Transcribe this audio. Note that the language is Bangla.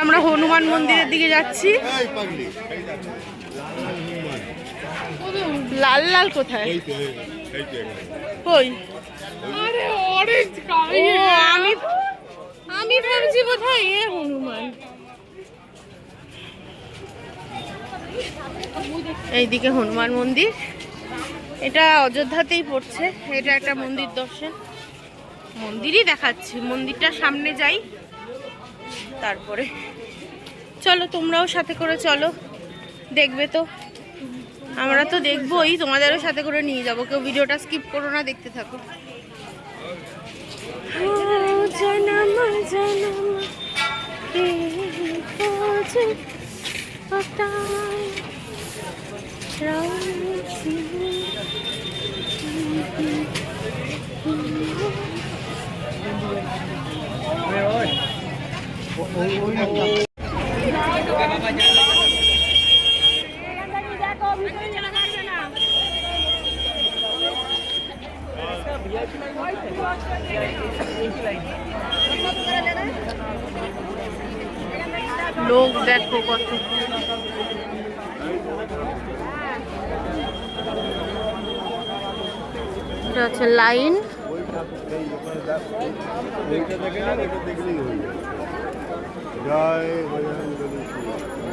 আমরা হনুমান মন্দিরের দিকে যাচ্ছি। লাল লাল কোথায়? কই? আমি ভাবছি কোথায় এ হনুমান। এইদিকে হনুমান মন্দির, এটা অযোধ্যাতেই পড়ছে। এটা একটা মন্দির দর্শন, মন্দিরই দেখাচ্ছি। মন্দিরটার সামনে যাই, তারপরে চলো তোমরাও সাথে করে চলো, দেখবে তো। আমরা তো দেখবোই, তোমাদেরও সাথে করে নিয়ে যাবো। কেউ ভিডিওটা স্কিপ করো না, দেখতে থাকো। লোক দেখো কত। এটা হচ্ছে লাইন। জয় বজরঙ্গবলী।